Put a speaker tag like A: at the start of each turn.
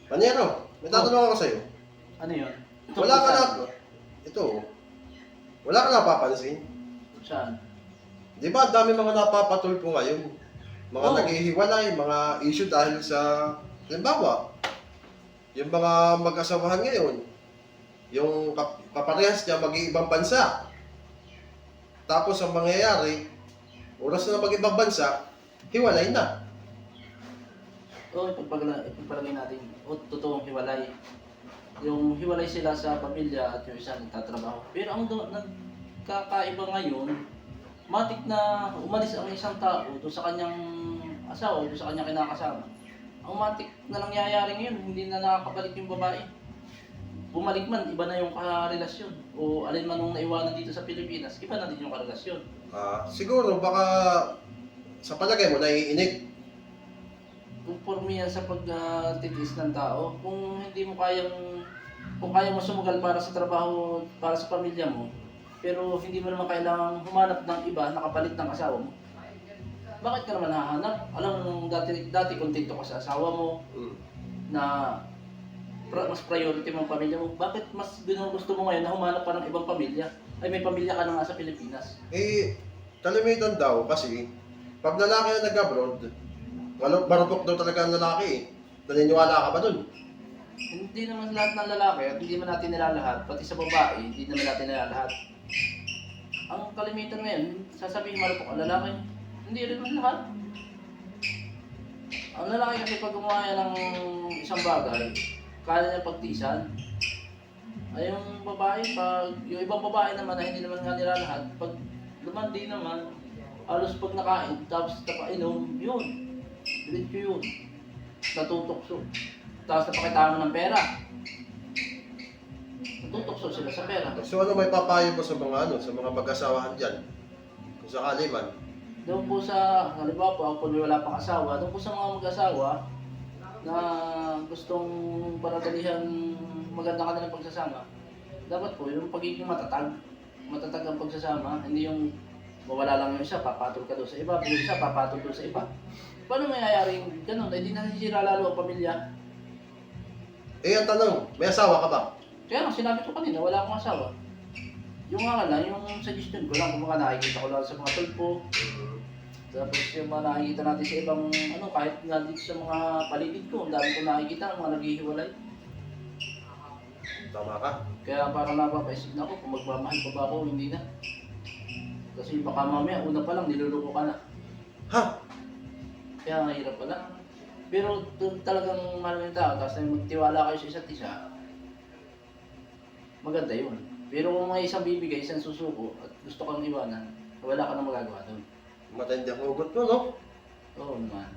A: Panero, may tatanong ako sa'yo.
B: Ano yun?
A: Wala ka na, ito, wala ka napapansin?
B: Saan?
A: Di ba, ang dami mga napapatulpo ngayon? Mga
B: Oo.
A: naghihiwalay, mga issue dahil sa, halimbawa, yung mga mag-asawahan ngayon, yung kaparehas niya mag-iibang bansa. Tapos ang mangyayari, oras na mag-ibang bansa, hiwalay na.
B: Oo, ipagpalagay natin. O, totoong hiwalay. Yung hiwalay sila sa pamilya at yung isa nagtatrabaho. Pero ang nagkakaiba ngayon, matik na umalis ang isang tao doon sa kanyang asawa, doon sa kanyang kinakasama. Ang matik na nangyayari ngayon, hindi na nakakabalik yung babae. Bumalik man, iba na yung karelasyon. O alin man nung naiwanan dito sa Pilipinas, iba na din yung karelasyon.
A: Siguro baka sa palagay mo naiinig.
B: Conforme yan sa pagtitiis ng tao. Kung hindi mo kung kaya mo sumugal para sa trabaho, para sa pamilya mo, pero hindi mo naman kailangang humanap ng iba na kapalit ng asawa mo, bakit ka naman hahanap? Alam mo nung dati kontento ka sa asawa mo, na mas priority mo ang pamilya mo, bakit mas gusto mo ngayon na humanap pa ng ibang pamilya? Ay, may pamilya ka na nga sa Pilipinas.
A: Kalimitan daw kasi, pag lalaki na nag-abroad, marupok daw talaga ang lalaki eh. Naniniwala ka ba dun?
B: Hindi naman lahat ng lalaki at hindi naman natin nilalahat, pati sa babae, hindi naman natin nilalahat. Ang kalimitan ngayon, sasabihin marupok ang lalaki, hindi rin naman lahat. Ang lalaki kasi pag gumawa ng isang bagay, kaya niya pagtiisan. Ay yung babae, yung ibang babae naman na hindi naman nga nilalahat, pag lumandi naman, halos pag nakain, tapos napainom, yun. Diretso yun. Natutokso. Tapos napakita mo ng pera. Natutokso sila sa pera.
A: So ano may papayo mo sa mga mag-asawahan dyan? Kung sakali man.
B: Doon po sa, halimbawa po, ako kung wala pang asawa, doon po sa mga mag-asawa na gustong panatilihan maganda kanilang pagsasama, dapat po yung pagiging matatag. Matatag ang pagsasama, hindi yung mawala lang yung isa, papatol ka doon sa iba, yung isa, papatol doon sa iba. Paano mayayari yung ganun? Hindi na nasisira lalo ang pamilya.
A: Ang tanong, may asawa ka ba?
B: Kaya nga, sinabi ko kanina, wala akong asawa. Yung nga lang, yung suggestion ko lang, kung mga nakikita ko lang sa mga tulpo, tapos yung mga nakikita natin sa ibang, kahit nga dito sa mga paligid ko, ang dami ko nakikita, mga naghihiwalay.
A: Tama ka.
B: Kaya parang napapaisip na ako kung magmamahal pa ba ako, hindi na. Kasi baka mamaya, una pa lang, niluloko ka na.
A: Ha?
B: Kaya mahirap pala. Pero doon talagang mahal mo yung tao, tapos magtiwala kayo sa isa't isa, maganda yun. Pero kung may isang bibigay, isang susuko, at gusto kang iwanan, wala ka nang magagawa doon.
A: Matindi ang hugot mo, no?
B: Oo naman.